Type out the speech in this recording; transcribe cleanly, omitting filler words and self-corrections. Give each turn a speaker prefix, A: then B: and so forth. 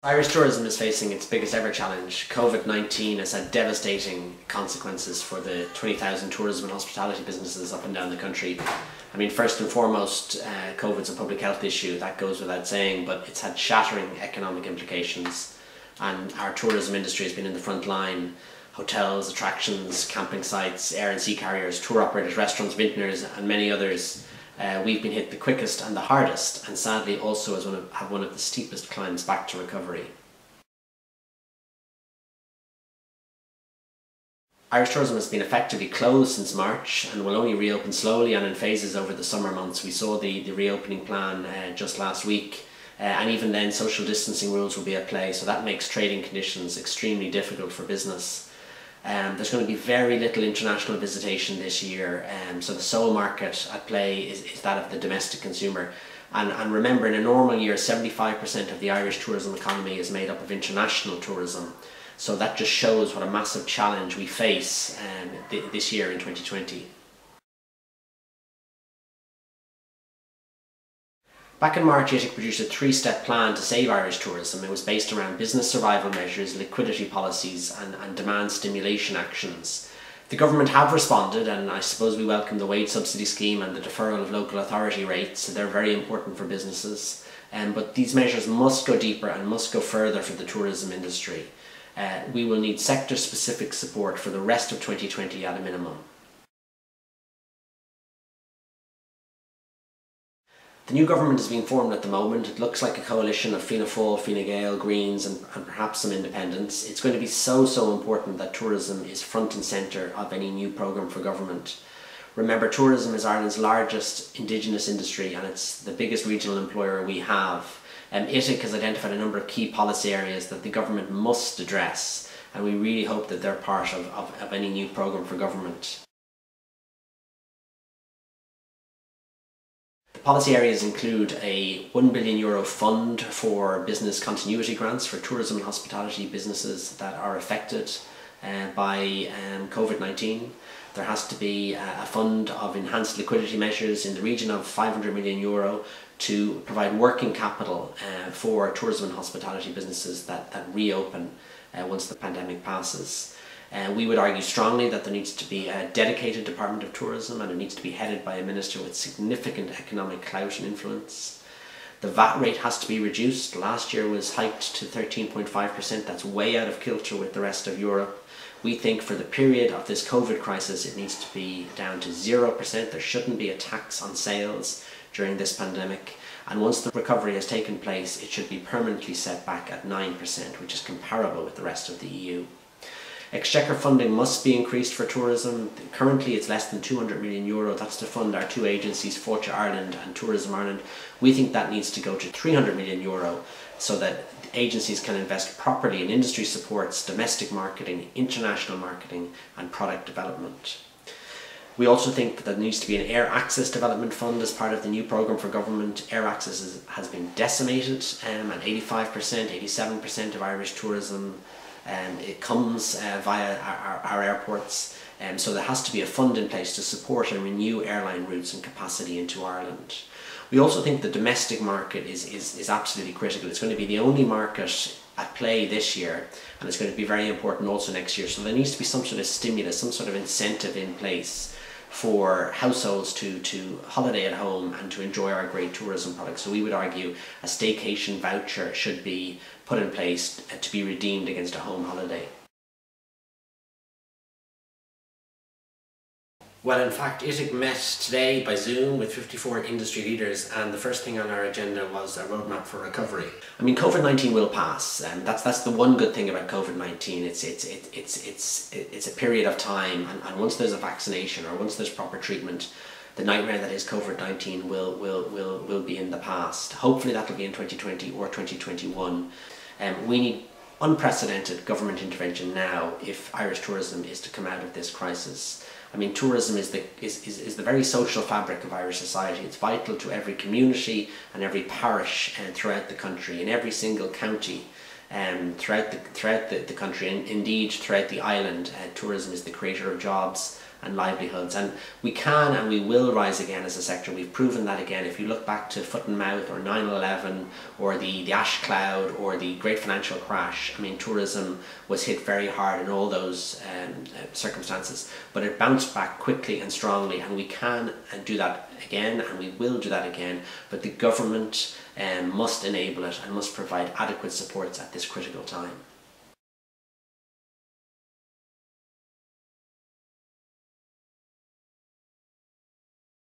A: Irish tourism is facing its biggest ever challenge. COVID-19 has had devastating consequences for the 20,000 tourism and hospitality businesses up and down the country. I mean, first and foremost, COVID's a public health issue, that goes without saying, but it's had shattering economic implications. And our tourism industry has been in the front line. Hotels, attractions, camping sites, air and sea carriers, tour operators, restaurants, vintners and many others. We've been hit the quickest and the hardest, and sadly also have one of the steepest climbs back to recovery. Irish tourism has been effectively closed since March and will only reopen slowly and in phases over the summer months. We saw the reopening plan just last week, and even then social distancing rules will be at play, so that makes trading conditions extremely difficult for business. There's going to be very little international visitation this year, so the sole market at play is that of the domestic consumer. And remember, in a normal year, 75% of the Irish tourism economy is made up of international tourism. So that just shows what a massive challenge we face this year in 2020. Back in March, ITIC produced a three-step plan to save Irish tourism. It was based around business survival measures, liquidity policies and demand stimulation actions. The government have responded, and I suppose we welcome the wage subsidy scheme and the deferral of local authority rates. They're very important for businesses, but these measures must go deeper and must go further for the tourism industry. We will need sector-specific support for the rest of 2020 at a minimum. The new government is being formed at the moment. It looks like a coalition of Fianna Fáil, Fine Gael, Greens and perhaps some independents. It's going to be so important that tourism is front and centre of any new programme for government. Remember, tourism is Ireland's largest indigenous industry and it's the biggest regional employer we have. ITIC has identified a number of key policy areas that the government must address, and we really hope that they're part of any new programme for government. Policy areas include a €1 billion fund for business continuity grants for tourism and hospitality businesses that are affected by COVID-19. There has to be a fund of enhanced liquidity measures in the region of €500 million to provide working capital for tourism and hospitality businesses that reopen once the pandemic passes. We would argue strongly that there needs to be a dedicated Department of Tourism, and it needs to be headed by a minister with significant economic clout and influence. The VAT rate has to be reduced. Last year was hiked to 13.5%. That's way out of kilter with the rest of Europe. We think for the period of this COVID crisis it needs to be down to 0%. There shouldn't be a tax on sales during this pandemic. And once the recovery has taken place, it should be permanently set back at 9%, which is comparable with the rest of the EU. Exchequer funding must be increased for tourism. Currently it's less than €200 million. That's to fund our two agencies, Fortune Ireland and Tourism Ireland. We think that needs to go to €300 million so that agencies can invest properly in industry supports, domestic marketing, international marketing and product development. We also think that there needs to be an air access development fund as part of the new programme for government. Air access has been decimated, and 85%, 87% of Irish tourism it comes via our airports, so there has to be a fund in place to support and renew airline routes and capacity into Ireland. We also think the domestic market is absolutely critical. It's going to be the only market at play this year, and it's going to be very important also next year, so there needs to be some sort of stimulus, some sort of incentive in place for households to holiday at home and to enjoy our great tourism products. So we would argue a staycation voucher should be put in place to be redeemed against a home holiday. Well, in fact, ITIC met today by Zoom with 54 industry leaders, and the first thing on our agenda was a roadmap for recovery. I mean, COVID-19 will pass, and that's the one good thing about COVID-19. It's a period of time, and once there's a vaccination or once there's proper treatment, the nightmare that is COVID-19 will be in the past. Hopefully that'll be in 2020 or 2021. We need unprecedented government intervention now if Irish tourism is to come out of this crisis. I mean, tourism is the very social fabric of Irish society. It's vital to every community and every parish throughout the country, in every single county throughout the country, and indeed throughout the island. Tourism is the creator of jobs and livelihoods. And we can and we will rise again as a sector. We've proven that again. If you look back to foot and mouth or 9/11 or the ash cloud or the great financial crash, I mean, tourism was hit very hard in all those circumstances, but it bounced back quickly and strongly, and we can do that again, and we will do that again. But the government must enable it and must provide adequate supports at this critical time.